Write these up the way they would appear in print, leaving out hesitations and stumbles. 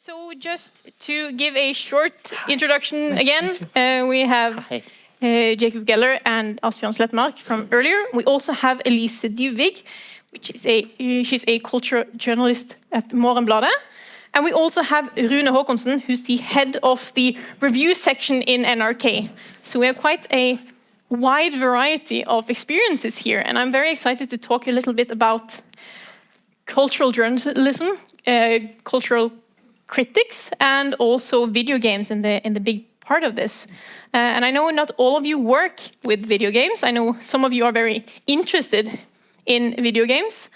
So just to give a short introduction again, we have Jacob Geller and Asbjørn Slettemark from earlier. We also have Elise Dybvig, she's a culture journalist at Morgenbladet. And we also have Rune Håkonsen, who's the head of the review section in NRK. So we have quite a wide variety of experiences here, and I'm very excited to talk a little bit about cultural journalism, cultural critics, and also video games in the big part of this. And I know not all of you work with video games. I know some of you are very interested in video games.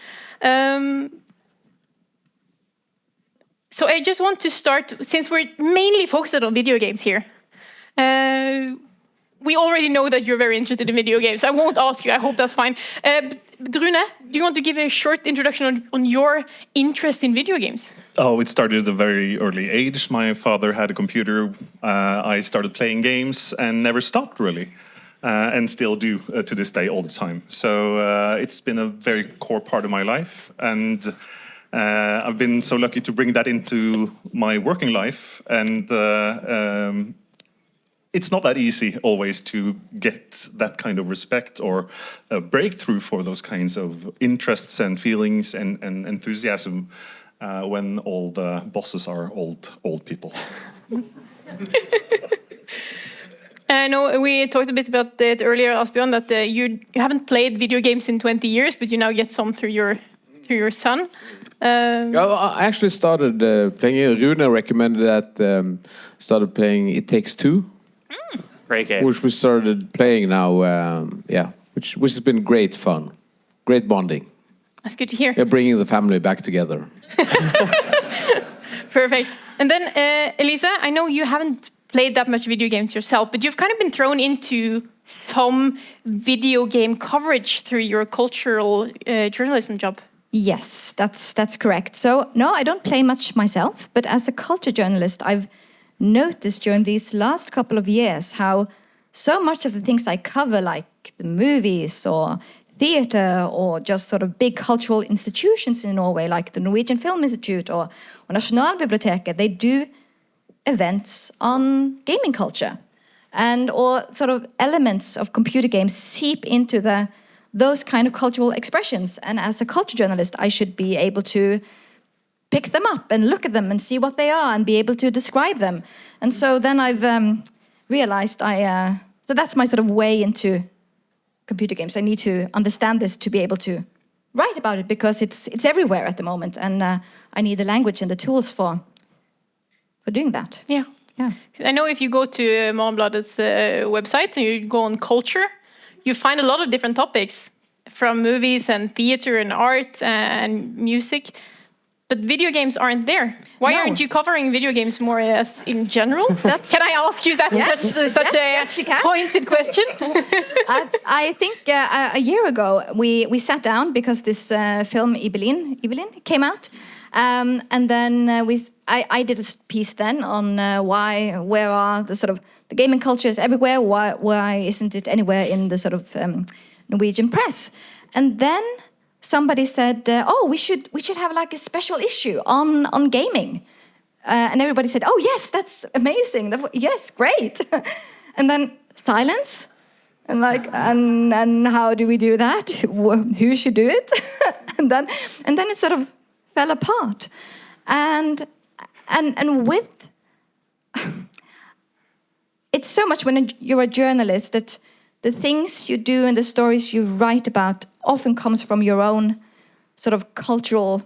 So I just want to start, since we're mainly focused on video games here. We already know that you're very interested in video games. I won't ask you, I hope that's fine. Rune, do you want to give a short introduction on your interest in video games? Oh, it started at a very early age. My father had a computer. I started playing games and never stopped, really. And still do to this day all the time. So it's been a very core part of my life. And I've been so lucky to bring that into my working life. And it's not that easy always to get that kind of respect or a breakthrough for those kinds of interests and feelings and enthusiasm when all the bosses are old people. I know we talked a bit about it earlier, Asbjørn, that you haven't played video games in 20 years, but you now get some through your son. I actually started playing. Rune recommended that. Started playing It Takes Two. Great game. Which we started playing now. Which has been great fun, great bonding. That's good to hear. Yeah, bringing the family back together. Perfect. And then Elise, I know you haven't played that much video games yourself, but you've kind of been thrown into some video game coverage through your cultural journalism job. Yes, that's correct. So, no, I don't play much myself, but as a culture journalist, I've noticed during these last couple of years how so much of the things I cover, like the movies or theater or just sort of big cultural institutions in Norway, like the Norwegian Film Institute or Nasjonalbiblioteket, they do events on gaming culture, and or sort of elements of computer games seep into those kind of cultural expressions. And as a culture journalist, I should be able to pick them up and look at them and see what they are and be able to describe them. And so then I've realized so that's my sort of way into computer games. I need to understand this to be able to write about it, because it's everywhere at the moment, and I need the language and the tools for doing that. Yeah. I know if you go to Morgenbladet's website and you go on culture, you find a lot of different topics, from movies and theater and art and music. But video games aren't there. Why aren't you covering video games more as in general? Can I ask you that? Yes. Such a pointed question. I think a year ago we sat down because this film Ibelin came out, and then I did a piece then on where are the sort of the gaming culture is everywhere. Why isn't it anywhere in the sort of Norwegian press? And then somebody said, "Oh, we should have like a special issue on gaming," and everybody said, "Oh yes, that's amazing. Yes, great." And then silence, and like, and how do we do that? Who should do it? and then it sort of fell apart, and with it's so much when you're a journalist that the things you do and the stories you write about often comes from your own sort of cultural,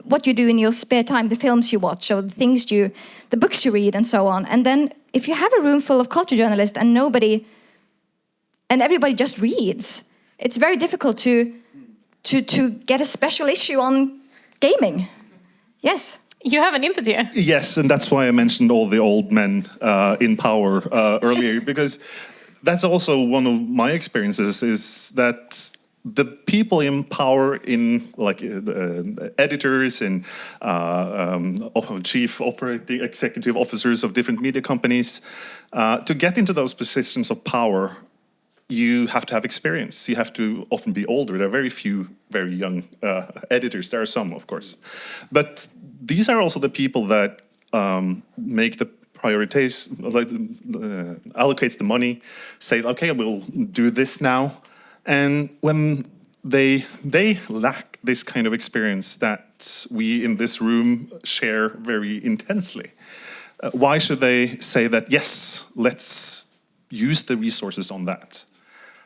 what you do in your spare time, the films you watch, or the books you read, and so on. And then if you have a room full of culture journalists and everybody just reads, it's very difficult to get a special issue on gaming. Yes. You have an input here. Yes, and that's why I mentioned all the old men in power earlier, because that's also one of my experiences, is that the people in power, in like editors and chief operating executive officers of different media companies, to get into those positions of power, you have to have experience. You have to often be older. There are very few very young editors. There are some, of course. But these are also the people that make the priorities, allocates the money, say, okay, we'll do this now. And when they lack this kind of experience that we in this room share very intensely, why should they say that, yes, let's use the resources on that?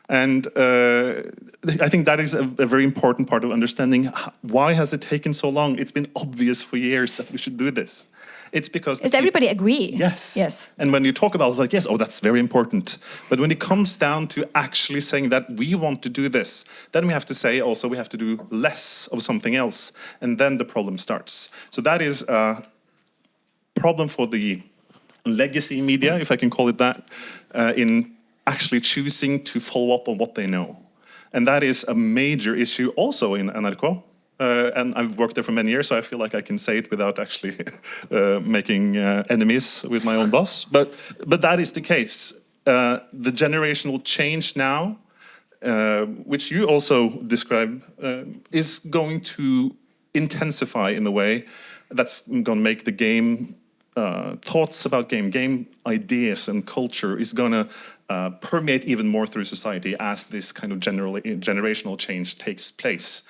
And I think that is a very important part of understanding why has it taken so long. It's been obvious for years that we should do this. It's because... Does everybody agree? Yes. Yes. And when you talk about it, it's like, yes, oh, that's very important. But when it comes down to actually saying that we want to do this, then we have to say also we have to do less of something else. And then the problem starts. So that is a problem for the legacy media, if I can call it that, in actually choosing to follow up on what they know. And that is a major issue also in NRK. And I've worked there for many years, so I feel like I can say it without actually making enemies with my own boss. But that is the case. The generational change now, which you also describe, is going to intensify in a way that's going to make the game thoughts about game ideas and culture is going to permeate even more through society as this kind of generational change takes place.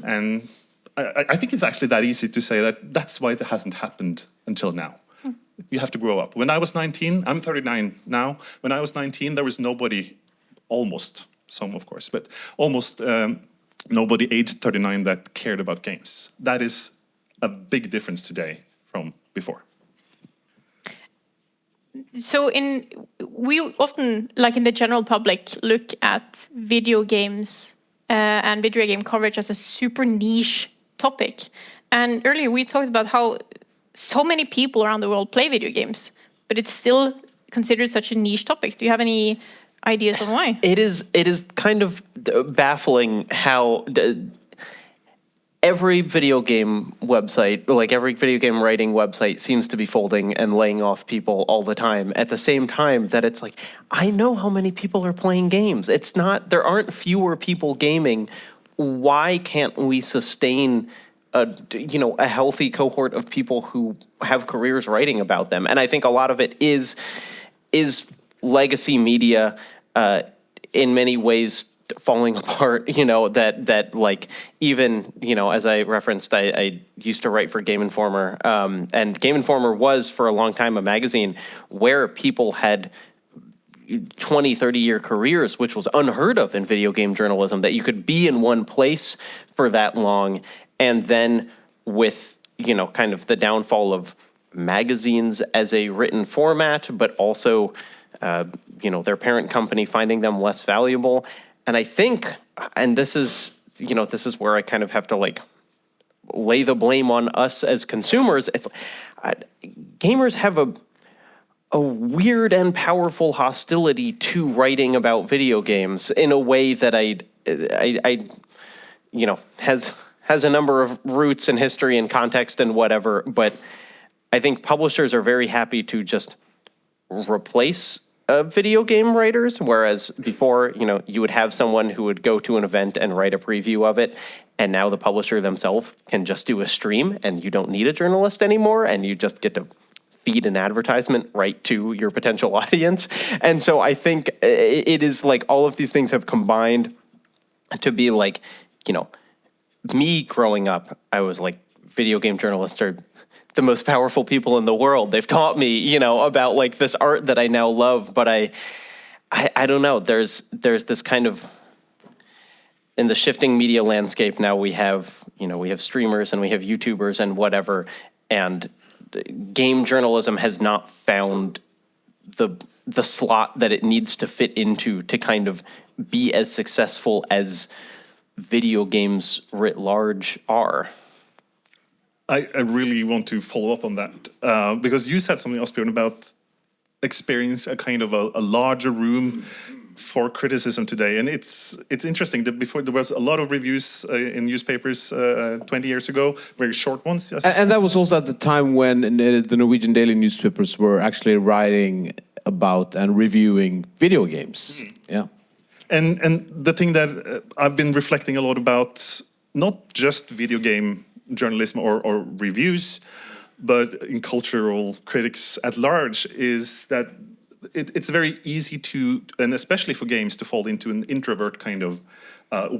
And I think it's actually that easy to say that that's why it hasn't happened until now. You have to grow up. When I was 19, I'm 39 now. When I was 19, there was nobody, almost, some of course, but almost nobody aged 39 that cared about games. That is a big difference today from before. So we often, like in the general public, look at video games and video game coverage as a super niche topic. And earlier we talked about how so many people around the world play video games, but it's still considered such a niche topic. Do you have any ideas on why? It is kind of baffling how every video game website, like every video game writing website, seems to be folding and laying off people all the time. At the same time that it's like, I know how many people are playing games. It's not, there aren't fewer people gaming. Why can't we sustain a healthy cohort of people who have careers writing about them? And I think a lot of it is legacy media in many ways falling apart, that like, even, as I referenced, I used to write for Game Informer, and Game Informer was for a long time a magazine where people had 20, 30-year careers, which was unheard of in video game journalism, that you could be in one place for that long. And then with, kind of the downfall of magazines as a written format, but also, their parent company finding them less valuable. And I think, and this is where I kind of have to like lay the blame on us as consumers. It's gamers have a weird and powerful hostility to writing about video games in a way that has a number of roots in history and context and whatever. But I think publishers are very happy to just replace video game writers, whereas before, you would have someone who would go to an event and write a preview of it, and now the publisher themselves can just do a stream, and you don't need a journalist anymore, and you just get to feed an advertisement right to your potential audience. And so I think it is like all of these things have combined to be like, me growing up, I was like, video game journalists are the most powerful people in the world. They've taught me, about like this art that I now love. But I don't know. There's this kind of, in the shifting media landscape now, we have streamers and we have YouTubers and whatever, and game journalism has not found the slot that it needs to fit into to kind of be as successful as video games writ large are. I really want to follow up on that because you said something, Asbjørn, about experience a kind of a larger room for criticism today, and it's interesting that before there was a lot of reviews in newspapers 20 years ago, very short ones. Yes. And that was also at the time when the Norwegian daily newspapers were actually writing about and reviewing video games. Yeah. And the thing that I've been reflecting a lot about, not just video game journalism or reviews, but in cultural critics at large, is that it's very easy to, and especially for games, to fall into an introvert kind of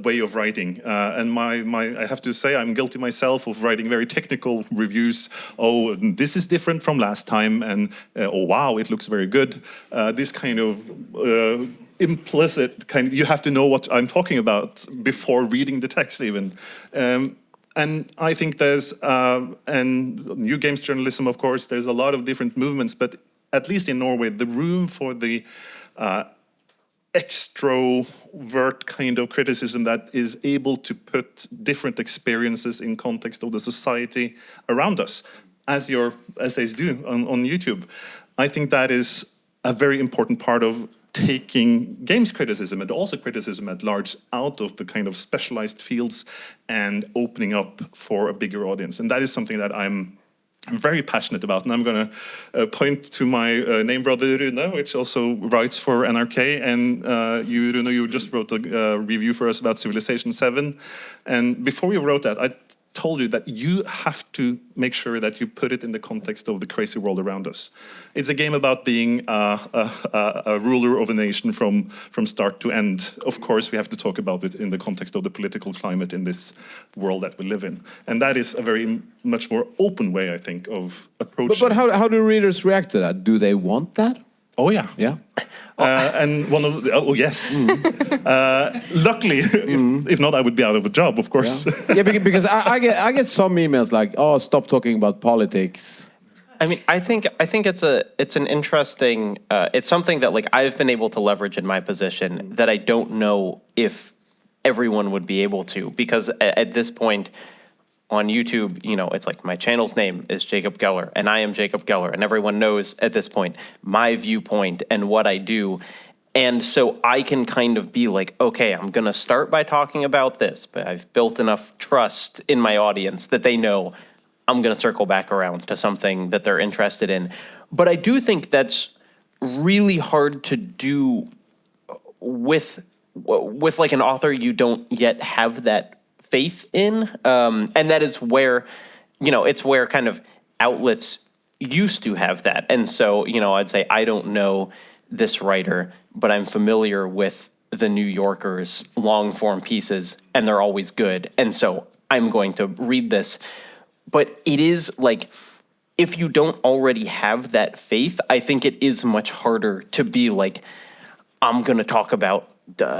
way of writing. And I have to say, I'm guilty myself of writing very technical reviews. Oh, this is different from last time, and oh wow, it looks very good. This kind of implicit kind, you have to know what I'm talking about before reading the text even. And I think there's, and new games journalism, of course, there's a lot of different movements, but at least in Norway, the room for the extrovert kind of criticism that is able to put different experiences in context of the society around us, as your essays do on YouTube. I think that is a very important part of taking games criticism and also criticism at large out of the kind of specialized fields and opening up for a bigger audience. And that is something that I'm very passionate about. And I'm going to point to my name brother Rune, which also writes for NRK. And you, Rune, you just wrote a review for us about Civilization 7. And before you wrote that, I told you that you have to make sure that you put it in the context of the crazy world around us. It's a game about being a ruler of a nation from start to end. Of course, we have to talk about it in the context of the political climate in this world that we live in. And that is a very much more open way, I think, of approaching. But how do readers react to that? Do they want that? Oh yeah, yeah. And one of the, yes. Luckily, if not, I would be out of a job, of course. Yeah, because I get some emails like, "Oh, stop talking about politics." I mean, I think it's an interesting. It's something that like I've been able to leverage in my position that I don't know if everyone would be able to, because at this point on YouTube, you know, it's like my channel's name is Jacob Geller, and I am Jacob Geller, and everyone knows at this point my viewpoint and what I do. And so I can kind of be like, okay, I'm going to start by talking about this, but I've built enough trust in my audience that they know I'm going to circle back around to something that they're interested in. But I do think that's really hard to do with like an author you don't yet have that faith in, and that is where, you know, it's where kind of outlets used to have that. And so, you know, I'd say I don't know this writer, but I'm familiar with the New Yorker's long form pieces, and they're always good. And so I'm going to read this. But it is like, if you don't already have that faith, I think it is much harder to be like, I'm going to talk about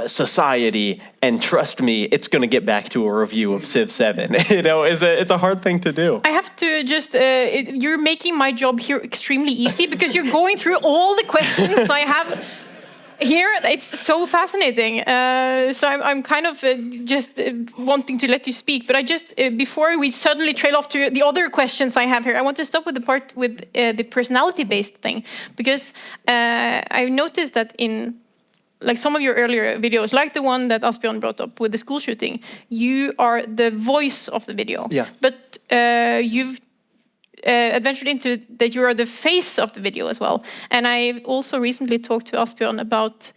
society, and trust me, it's going to get back to a review of Civ 7. You know, it's a hard thing to do. I have to just, you're making my job here extremely easy because you're going through all the questions I have here. It's so fascinating. So I'm kind of just wanting to let you speak, but I just, before we suddenly trail off to the other questions I have here, I want to stop with the part with the personality-based thing, because I've noticed that in like some of your earlier videos, like the one that Asbjørn brought up with the school shooting, you are the voice of the video. Yeah. But you've adventured into that you are the face of the video as well. And I also recently talked to Asbjørn about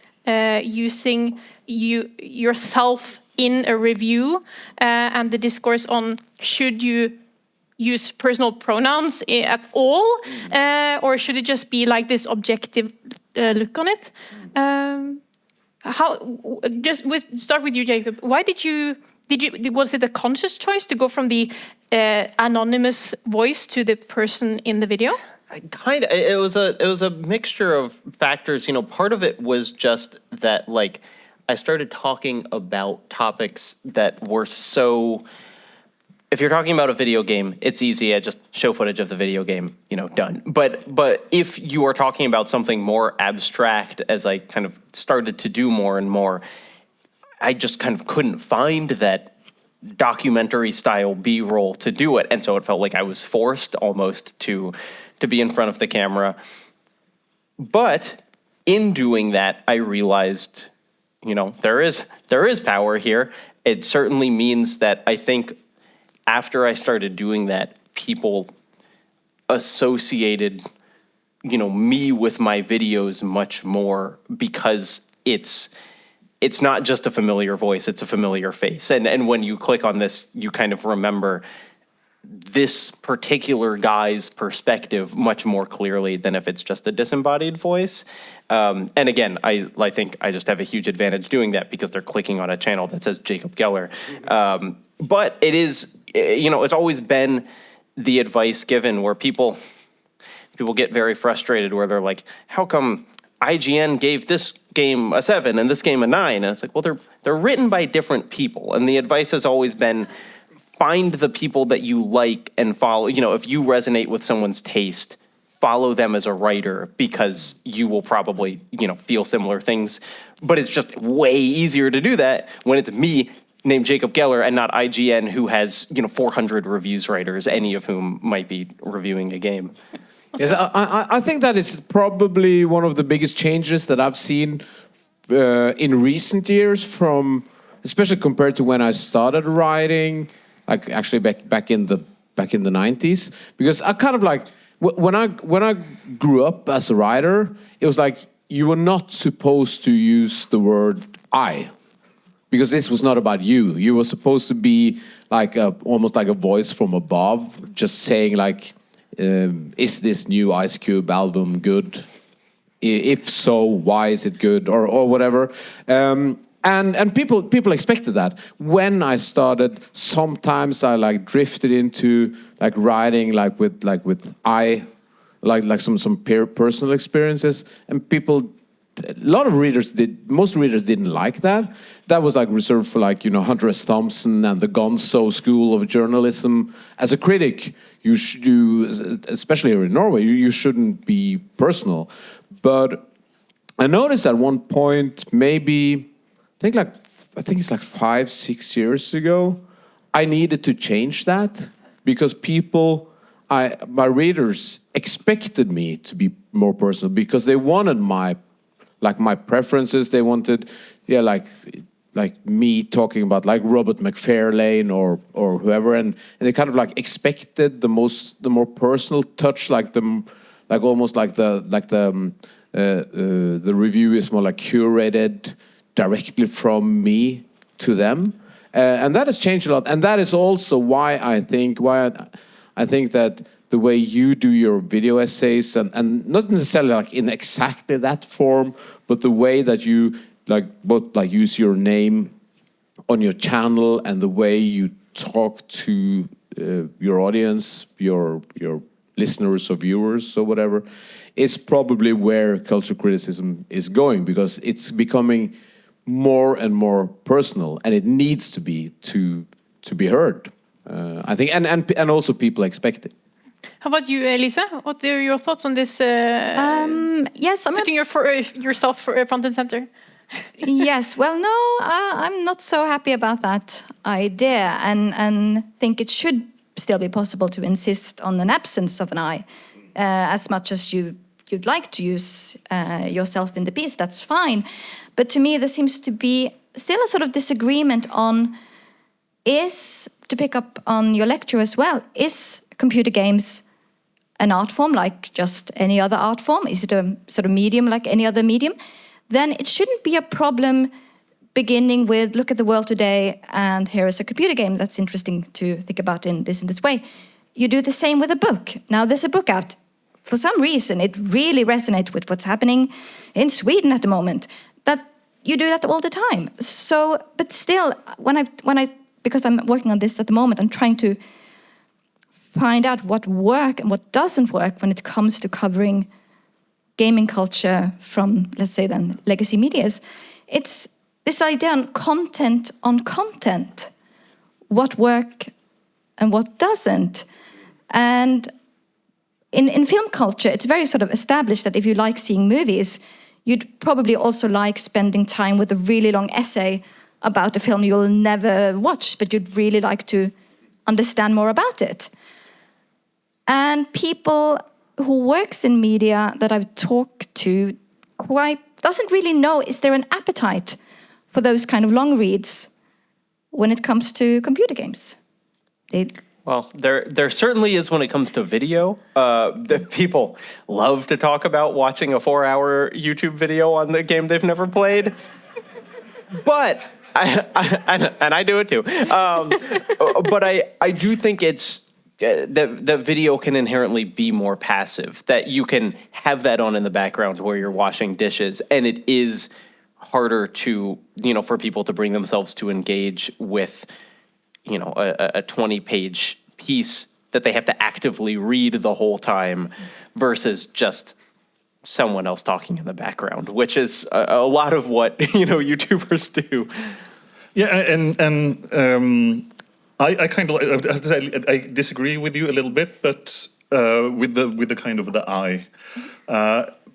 using yourself in a review and the discourse on should you use personal pronouns at all, or should it just be like this objective look on it? We'll start with you, Jacob. Why was it a conscious choice to go from the anonymous voice to the person in the video? It was a mixture of factors. You know, part of it was just that, like, I started talking about topics that were so. If you're talking about a video game, it's easy. I just show footage of the video game, you know, done. But if you are talking about something more abstract, as I kind of started to do more and more, I just kind of couldn't find that documentary style B-roll to do it. And so it felt like I was forced almost to be in front of the camera. But in doing that, I realized, you know, there is power here. It certainly means that I think after I started doing that, people associated, you know, me with my videos much more, because it's it's not just a familiar voice, it's a familiar face. And when you click on this, you kind of remember this particular guy's perspective much more clearly than if it's just a disembodied voice. And again, I think I just have a huge advantage doing that because they're clicking on a channel that says Jacob Geller. But it is, it's always been the advice given where people get very frustrated where they're like, how come IGN gave this game a 7 and this game a 9? And it's like, well, they're written by different people. And the advice has always been, find the people that you like and follow. If you resonate with someone's taste, follow them as a writer because you will probably, feel similar things. But it's just way easier to do that when it's me named Jacob Geller and not IGN, who has, 400 reviews writers, any of whom might be reviewing a game. Yes, I think that is probably one of the biggest changes that I've seen in recent years, especially compared to when I started writing. Like actually back in the 90s, because I kind of like when I grew up as a writer, it was like you were not supposed to use the word I, because this was not about you. You were supposed to be like almost like a voice from above, just saying like, is this new Ice Cube album good? If so, why is it good, or whatever. And people expected that. When I started, sometimes I like drifted into like writing with some personal experiences, and most readers didn't like that. That was like reserved for like Hunter S. Thompson and the Gonzo school of journalism. As a critic, you especially here in Norway, you shouldn't be personal. But I noticed at one point, maybe. I think it's like 5-6 years ago, I needed to change that because my readers expected me to be more personal because they wanted my preferences. They wanted, like me talking about like Robert McFarlane or whoever, and they kind of like expected the more personal touch, almost like the review is more like curated directly from me to them, and that has changed a lot. And that is also why I think that the way you do your video essays, and not necessarily like in exactly that form, but the way that you both use your name on your channel and the way you talk to your audience, your listeners or viewers or whatever, is probably where culture criticism is going, because it's becoming more and more personal, and it needs to be be heard. I think, and also people expect it. How about you, Elise? What are your thoughts on this? Yes, putting yourself front and center. Yes, well, no, I'm not so happy about that idea, and think it should still be possible to insist on an absence of an I, as much as you'd like to use yourself in the piece. That's fine. But to me, there seems to be still a sort of disagreement on, to pick up on your lecture as well, is computer games an art form like just any other art form? Is it a sort of medium like any other medium? Then it shouldn't be a problem beginning with, look at the world today, and here is a computer game that's interesting to think about in this way. You do the same with a book. Now there's a book out. For some reason, it really resonates with what's happening in Sweden at the moment. That you do that all the time. So, but still, because I'm working on this at the moment, I'm trying to find out what works and what doesn't work when it comes to covering gaming culture from, let's say then, legacy medias. It's this idea on content, what works and what doesn't. And in film culture, it's very sort of established that if you like seeing movies, you'd probably also like spending time with a really long essay about a film you'll never watch, but you'd really like to understand more about it. And people who works in media that I've talked to doesn't really know, is there an appetite for those kind of long reads when it comes to computer games? Well, there certainly is when it comes to video. The people love to talk about watching a 4-hour YouTube video on the game they've never played. But and I do it too. But I do think it's that video can inherently be more passive. That you can have that on in the background where you're washing dishes, and it is harder to for people to bring themselves to engage with a 20-page piece that they have to actively read the whole time versus just someone else talking in the background, which is a lot of what YouTubers do. Yeah, and I kind of I disagree with you a little bit, but with the kind of the eye.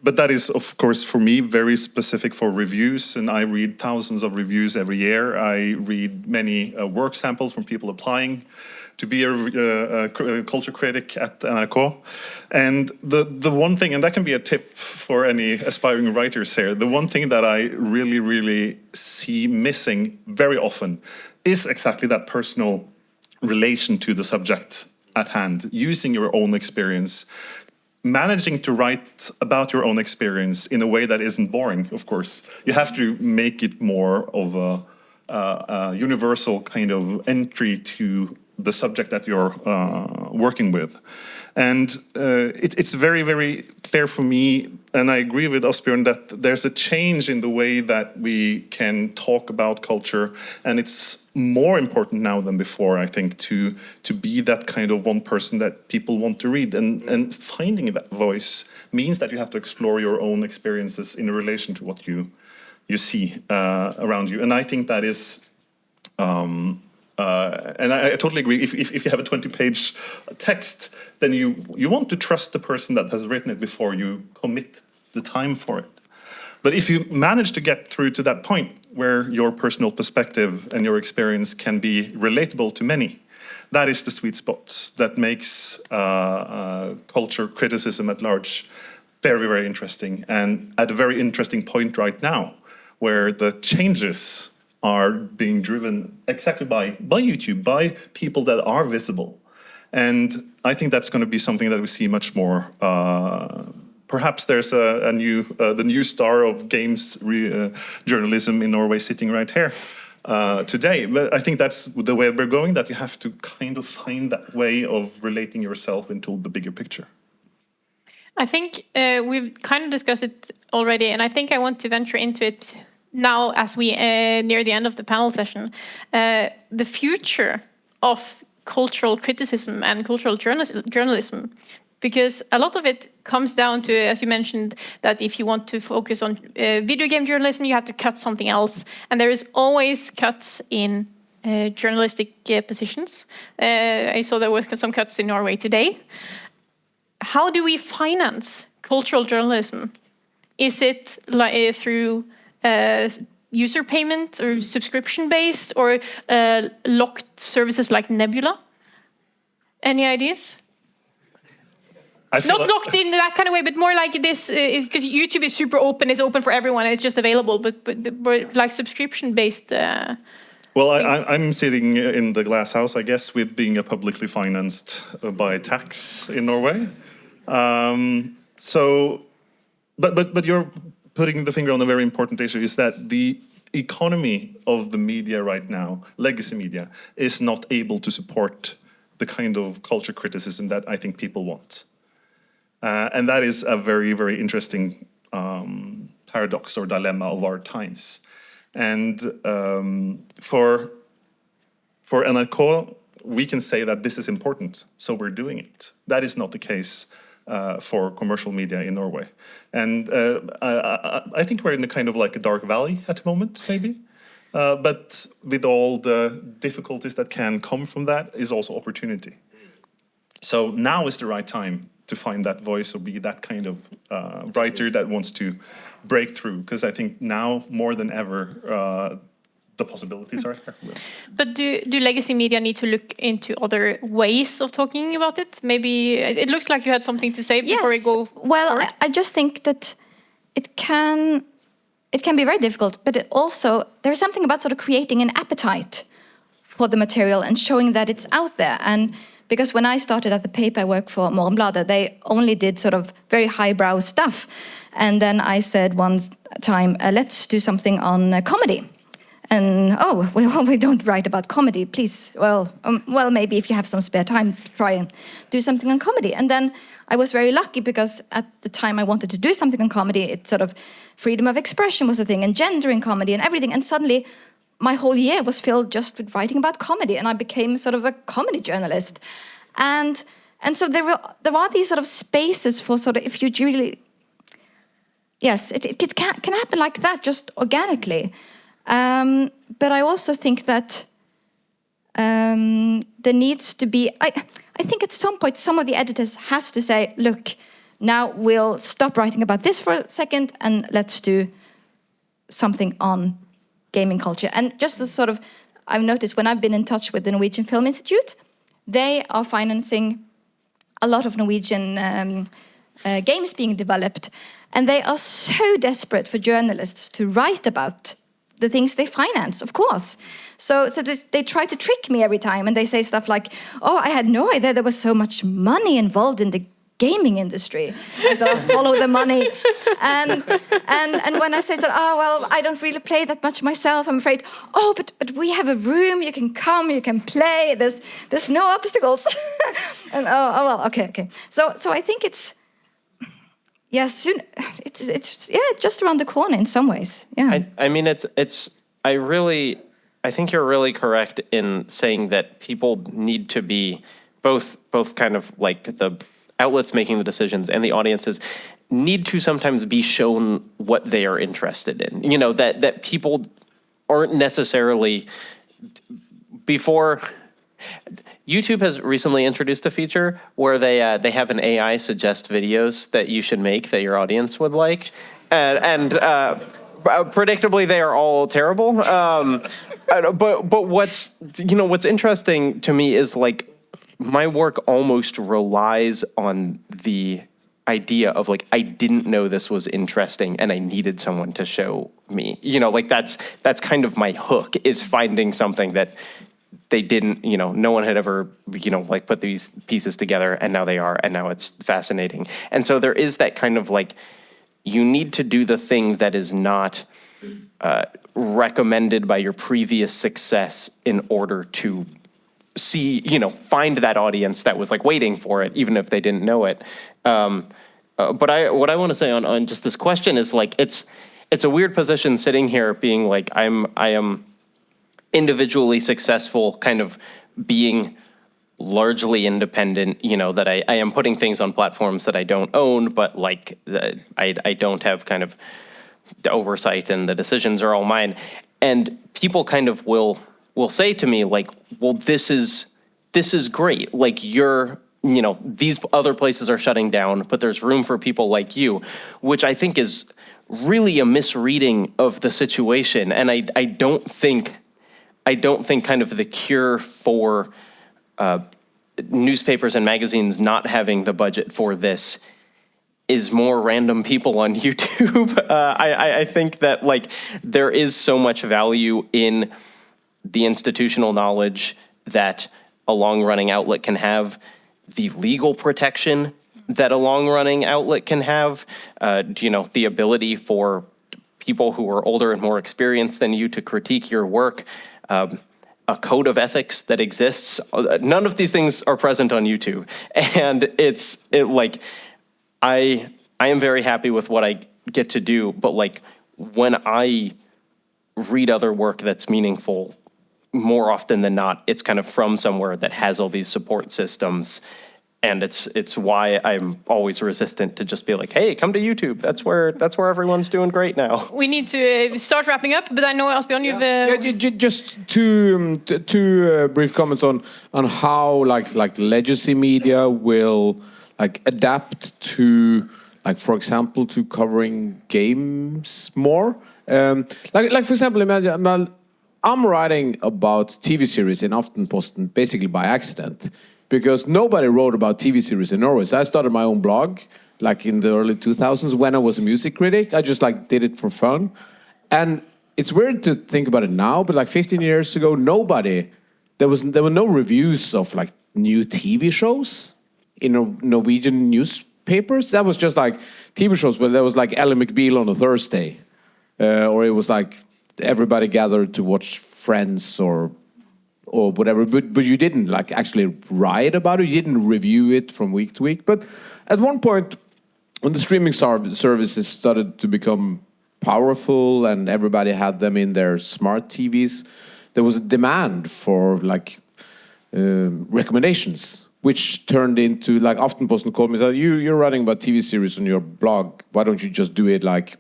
But that is, of course, for me, very specific for reviews, and I read thousands of reviews every year. I read many work samples from people applying to be a culture critic at NRK. And the one thing, and that can be a tip for any aspiring writers here, the one thing that I really, really see missing very often is exactly that personal relation to the subject at hand, using your own experience, managing to write about your own experience in a way that isn't boring, of course. You have to make it more of a universal kind of entry to the subject that you're working with. And it's very, very clear for me, and I agree with Asbjørn, that there's a change in the way that we can talk about culture, and it's more important now than before, I think, to be that kind of one person that people want to read. And finding that voice means that you have to explore your own experiences in relation to what you see around you. And I think that is... and I totally agree. If you have a 20-page text, then you want to trust the person that has written it before you commit the time for it. But if you manage to get through to that point where your personal perspective and your experience can be relatable to many, that is the sweet spot that makes culture criticism at large very, very interesting, and at a very interesting point right now, where the changes are being driven exactly by YouTube, by people that are visible. And I think that's going to be something that we see much more. Perhaps there's the new star of games journalism in Norway sitting right here today. But I think that's the way we're going, that you have to kind of find that way of relating yourself into the bigger picture. I think we've kind of discussed it already, and I think I want to venture into it now as we near the end of the panel session. The future of cultural criticism and cultural journalism, because a lot of it comes down to, as you mentioned, that if you want to focus on video game journalism, you have to cut something else, and there is always cuts in journalistic positions. I saw there was some cuts in Norway today. How do we finance cultural journalism? Is it like through user payment or subscription-based, or locked services like Nebula? Any ideas? Not locked in that kind of way, but more like this, because YouTube is super open, it's open for everyone, and it's just available, but like subscription-based. Well, I'm sitting in the glass house, I guess, with being a publicly financed by tax in Norway. But you're putting the finger on a very important issue, is that the economy of the media right now, legacy media, is not able to support the kind of culture criticism that I think people want. And that is a very, very interesting paradox or dilemma of our times. And for NRK, we can say that this is important, so we're doing it. That is not the case for commercial media in Norway. And I think we're in a kind of like a dark valley at the moment, maybe. But with all the difficulties that can come from that is also opportunity. So now is the right time to find that voice, or be that kind of writer that wants to break through. Because I think now, more than ever, the possibilities are here. But do legacy media need to look into other ways of talking about it? Maybe it looks like you had something to say before we go. Well, I just think that it can be very difficult, but there is something about sort of creating an appetite for the material and showing that it's out there. And because when I started at the paper I work for, Morgenbladet, they only did sort of very highbrow stuff. And then I said one time, let's do something on comedy. And we don't write about comedy. Please, well, maybe if you have some spare time, try and do something on comedy. And then I was very lucky because at the time I wanted to do something on comedy, it's sort of freedom of expression was a thing, and gender in comedy and everything. And suddenly, my whole year was filled just with writing about comedy, and I became sort of a comedy journalist. And so there are these sort of spaces for sort of, if you really, yes, it can happen like that, just organically. But I also think that there needs to be, I think at some point some of the editors has to say, look, now we'll stop writing about this for a second and let's do something on gaming culture. And just as sort of, I've noticed when I've been in touch with the Norwegian Film Institute, they are financing a lot of Norwegian games being developed. And they are so desperate for journalists to write about the things they finance, of course. So they try to trick me every time, and they say stuff like, oh, I had no idea there was so much money involved in the gaming industry. I sort of follow the money. And when I say that, oh, well, I don't really play that much myself, I'm afraid, oh, but we have a room, you can come, you can play, there's no obstacles. And well, okay. So I think it's, yes, it's just around the corner in some ways. Yeah. I mean, I think you're really correct in saying that people need to be both kind of like the outlets making the decisions and the audiences need to sometimes be shown what they are interested in. You know, that people aren't necessarily before. YouTube has recently introduced a feature where they have an AI suggest videos that you should make that your audience would like, and predictably they are all terrible. But what's interesting to me is like my work almost relies on the idea of like I didn't know this was interesting and I needed someone to show me. You know, like that's kind of my hook, is finding something that they didn't, no one had ever, like put these pieces together, and now they are, and now it's fascinating. And so there is that kind of like, you need to do the thing that is not recommended by your previous success in order to see, find that audience that was like waiting for it, even if they didn't know it. But what I want to say on just this question is like, it's a weird position sitting here being like, I am individually successful, kind of being largely independent, that I am putting things on platforms that I don't own, but like I don't have kind of the oversight and the decisions are all mine. And people kind of will say to me like, well, this is great. Like these other places are shutting down, but there's room for people like you, which I think is really a misreading of the situation. And I don't think kind of the cure for newspapers and magazines not having the budget for this is more random people on YouTube. I think that like there is so much value in the institutional knowledge that a long-running outlet can have, the legal protection that a long-running outlet can have, the ability for people who are older and more experienced than you to critique your work, a code of ethics that exists. None of these things are present on YouTube. And I am very happy with what I get to do, but like when I read other work that's meaningful, more often than not, it's kind of from somewhere that has all these support systems. And it's why I'm always resistant to just be like, hey, come to YouTube. That's where everyone's doing great now. We need to start wrapping up, but I know, Asbjørn, you've... Just two brief comments on how like legacy media will like adapt to, like, for example, to covering games more. Like for example, imagine I'm writing about TV series in Aftenposten basically by accident, because nobody wrote about TV series in Norway. So I started my own blog, like in the early 2000s when I was a music critic. I just like did it for fun. And it's weird to think about it now, but like 15 years ago, there were no reviews of like new TV shows in Norwegian newspapers. That was just like TV shows where there was like Ellen McBeal on a Thursday. Or it was like everybody gathered to watch Friends or whatever, but you didn't like actually write about it. You didn't review it from week to week. But at one point, when the streaming services started to become powerful and everybody had them in their smart TVs, there was a demand for like recommendations, which turned into like Aftenposten called me and said, you're writing about TV series on your blog. Why don't you just do it like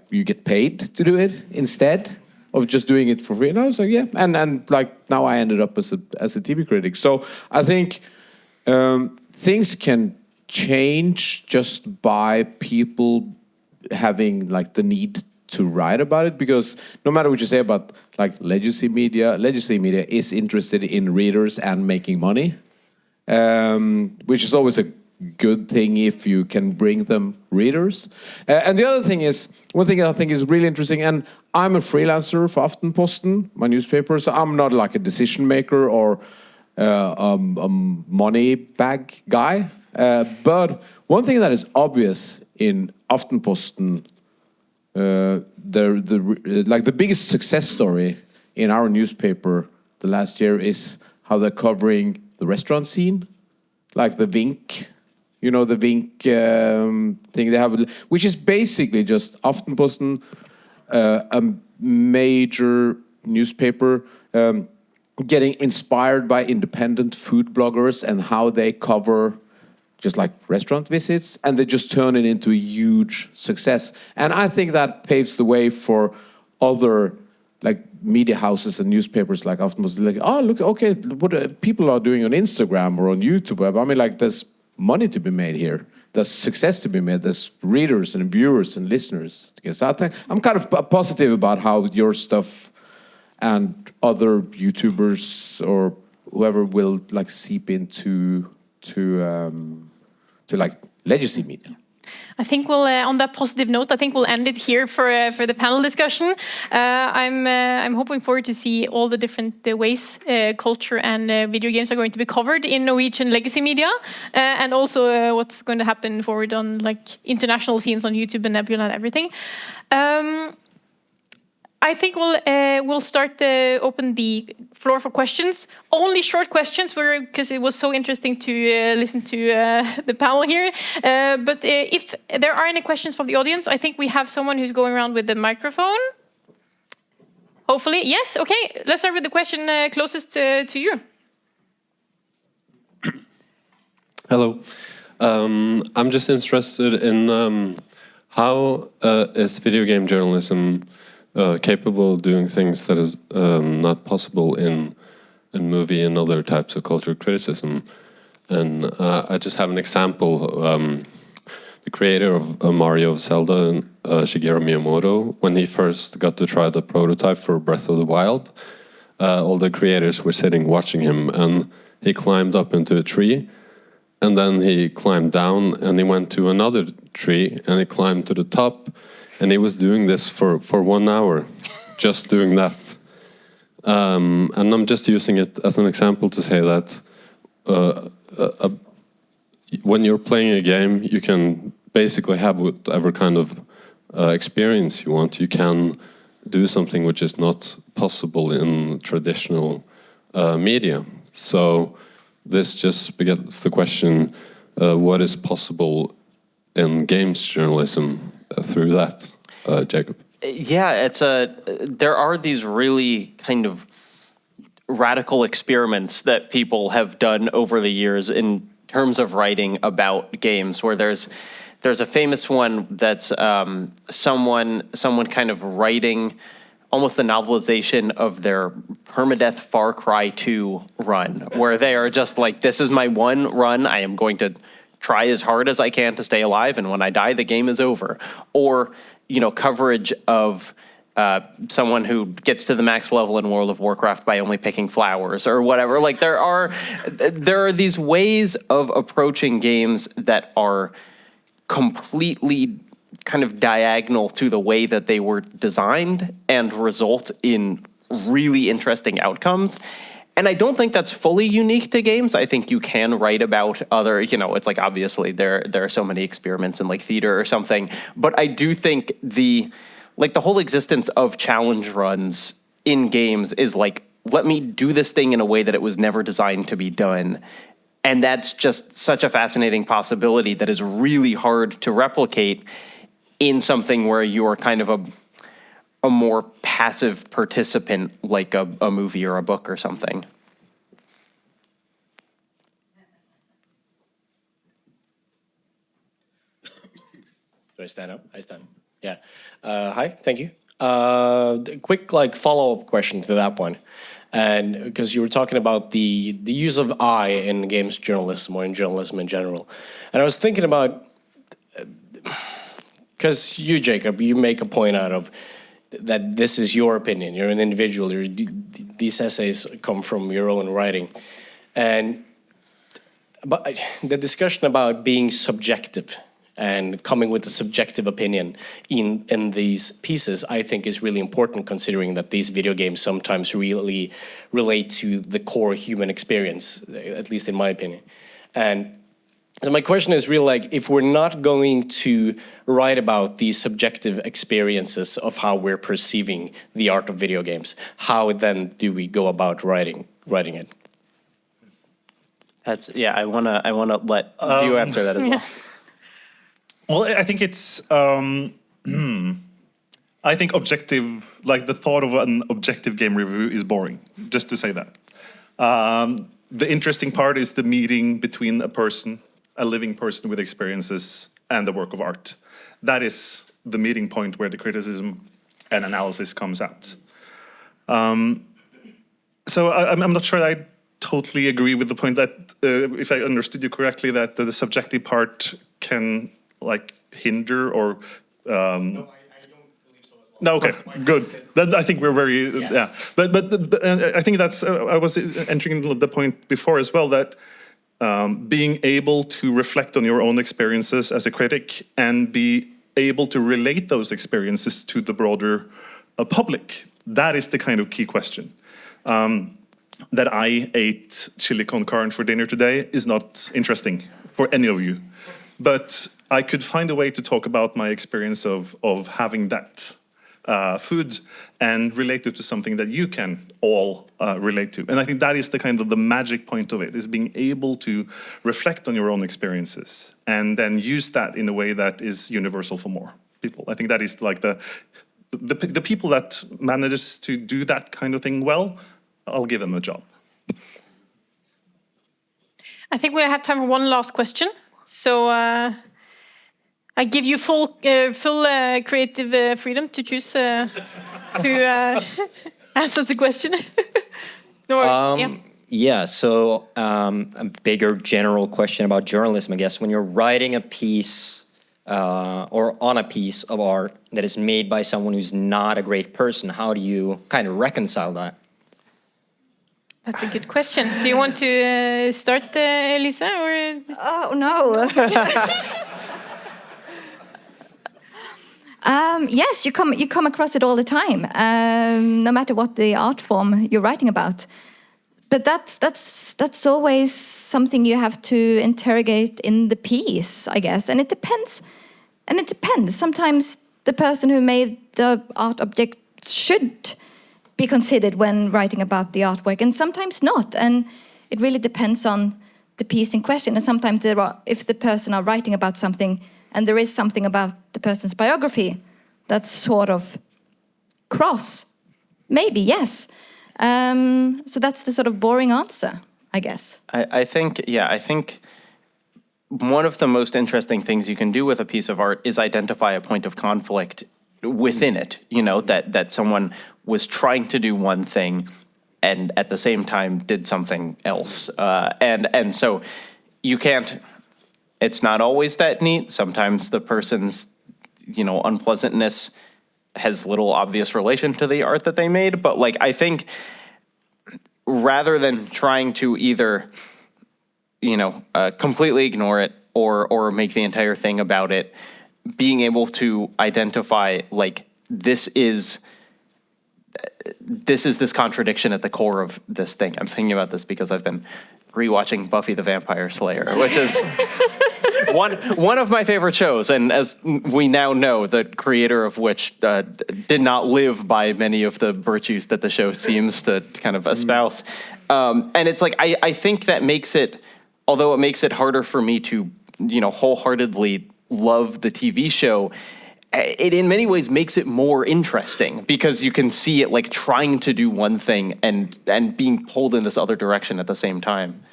you get paid to do it instead of just doing it for free? And I was like, yeah. And like now I ended up as a TV critic. So I think things can change just by people having like the need to write about it, because no matter what you say about like legacy media is interested in readers and making money, which is always a good thing if you can bring them readers. And the other thing is, one thing I think is really interesting, and I'm a freelancer for Aftenposten, my newspaper, so I'm not like a decision maker or a money bag guy. But one thing that is obvious in Aftenposten, the biggest success story in our newspaper the last year is how they're covering the restaurant scene, like the Vink, the Vink thing they have, which is basically just Aftenposten, a major newspaper, getting inspired by independent food bloggers and how they cover just like restaurant visits, and they just turn it into a huge success. And I think that paves the way for other like media houses and newspapers like Aftenposten, like, oh, look, okay, what people are doing on Instagram or on YouTube. I mean, like, there's money to be made here. There's success to be made. There's readers and viewers and listeners. So I think I'm kind of positive about how your stuff and other YouTubers or whoever will like seep into like legacy media. I think we'll, on that positive note, I think we'll end it here for the panel discussion. I'm hoping forward to see all the different ways culture and video games are going to be covered in Norwegian legacy media, and also what's going to happen forward on like international scenes on YouTube and Nebula and everything. I think we'll start open the floor for questions. Only short questions, because it was so interesting to listen to the panel here. But if there are any questions from the audience, I think we have someone who's going around with the microphone. Hopefully, yes. Okay, let's start with the question closest to you. Hello. I'm just interested in how is video game journalism capable of doing things that is not possible in movie and other types of cultural criticism. And I just have an example. The creator of Mario Zelda, Shigeru Miyamoto, when he first got to try the prototype for Breath of the Wild, all the creators were sitting watching him, and he climbed up into a tree, and then he climbed down, and he went to another tree, and he climbed to the top. And he was doing this for 1 hour, just doing that. And I'm just using it as an example to say that when you're playing a game, you can basically have whatever kind of experience you want. You can do something which is not possible in traditional media. So this just begets the question, what is possible in games journalism through that, Jacob? Yeah, there are these really kind of radical experiments that people have done over the years in terms of writing about games, where there's a famous one that's someone kind of writing almost the novelization of their permadeath Far Cry 2 run, where they are just like, this is my one run, I am going to try as hard as I can to stay alive, and when I die, the game is over. Or, coverage of someone who gets to the max level in World of Warcraft by only picking flowers or whatever. Like, there are these ways of approaching games that are completely kind of diagonal to the way that they were designed and result in really interesting outcomes. And I don't think that's fully unique to games. I think you can write about other, it's like, obviously there are so many experiments in like theater or something. But I do think the like the whole existence of challenge runs in games is like, let me do this thing in a way that it was never designed to be done. And that's just such a fascinating possibility that is really hard to replicate in something where you're kind of a more passive participant, like a movie or a book or something. Do I stand up? I stand. Yeah. Hi. Thank you. Quick, like follow-up question to that one, and because you were talking about the use of I in games journalism or in journalism in general, and I was thinking about because you, Jacob, you make a point out of that this is your opinion. You're an individual. These essays come from your own writing, and but the discussion about being subjective and coming with a subjective opinion in these pieces, I think is really important, considering that these video games sometimes really relate to the core human experience, at least in my opinion. And so my question is really like, if we're not going to write about these subjective experiences of how we're perceiving the art of video games, how then do we go about writing it? That's, yeah, I wanna let you answer that as well. Well, I think it's, I think objective, like the thought of an objective game review is boring, just to say that. The interesting part is the meeting between a living person with experiences and the work of art. That is the meeting point where the criticism and analysis comes out. So I'm not sure I totally agree with the point that, if I understood you correctly, that the subjective part can like hinder or no, I don't believe so as well. No, okay, good. Then I think we're very yeah. But I think that's I was entering the point before as well, that being able to reflect on your own experiences as a critic and be able to relate those experiences to the broader public, that is the kind of key question. That I ate chili con carne for dinner today is not interesting for any of you, but I could find a way to talk about my experience of having that food and relate it to something that you can all relate to. And I think that is the kind of the magic point of it, is being able to reflect on your own experiences and then use that in a way that is universal for more people. I think that is like the people that manages to do that kind of thing well, I'll give them a job. I think we have time for one last question. So I give you full creative freedom to choose who answers the question. No, yeah, so a bigger general question about journalism, I guess. When you're writing a piece or on a piece of art that is made by someone who's not a great person, how do you kind of reconcile that? That's a good question. Do you want to start, Elise? Or? Oh, no. Yes, you come across it all the time, no matter what the art form you're writing about. But that's always something you have to interrogate in the piece, I guess. And it depends. Sometimes the person who made the art object should be considered when writing about the artwork, and sometimes not. And it really depends on the piece in question. And sometimes if the person are writing about something and there is something about the person's biography that's sort of cross, maybe, yes. So that's the sort of boring answer, I guess. I think one of the most interesting things you can do with a piece of art is identify a point of conflict within it, you know, that someone was trying to do one thing and at the same time did something else. And so you can't, it's not always that neat. Sometimes the person's, you know, unpleasantness has little obvious relation to the art that they made. But like, I think rather than trying to either, you know, completely ignore it or make the entire thing about it, being able to identify like, this is this is this contradiction at the core of this thing. I'm thinking about this because I've been rewatching Buffy the Vampire Slayer, which is one of my favorite shows, and as we now know, the creator of which did not live by many of the virtues that the show seems to kind of espouse. And it's like, I think that makes it, although it makes it harder for me to, wholeheartedly love the TV show, it in many ways makes it more interesting because you can see it like trying to do one thing and being pulled in this other direction at the same time.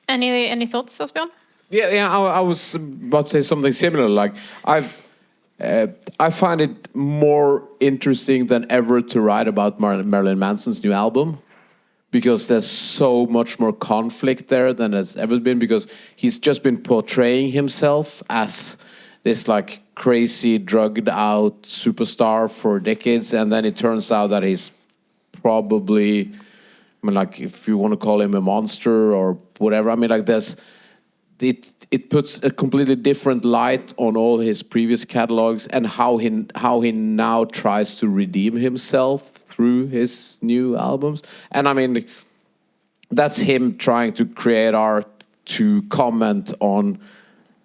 Any thoughts, Asbjørn? Yeah. I was about to say something similar. Like I find it more interesting than ever to write about Marilyn Manson's new album, because there's so much more conflict there than there's ever been, because he's just been portraying himself as this like crazy drugged out superstar for decades, and then it turns out that he's probably, I mean, like, if you want to call him a monster or whatever, I mean, like, it puts a completely different light on all his previous catalogs and how he now tries to redeem himself through his new albums. And I mean, that's him trying to create art to comment on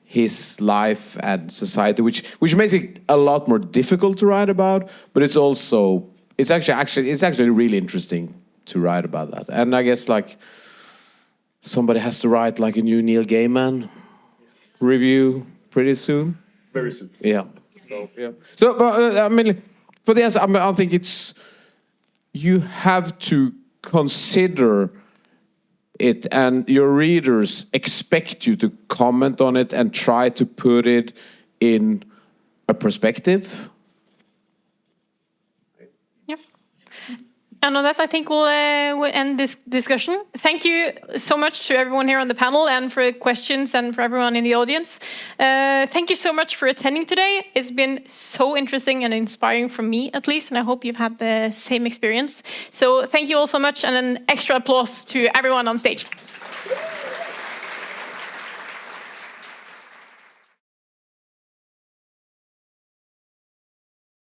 his life and society, which makes it a lot more difficult to write about, but it's actually really interesting to write about that. And I guess like somebody has to write like a new Neil Gaiman review pretty soon. Very soon. Yeah. So yeah. So, but I mean, for the answer, I think it's, you have to consider it, and your readers expect you to comment on it and try to put it in a perspective. Yep. And on that, I think we'll end this discussion. Thank you so much to everyone here on the panel and for questions, and for everyone in the audience. Thank you so much for attending today. It's been so interesting and inspiring for me, at least, and I hope you've had the same experience. So thank you all so much, and an extra applause to everyone on stage.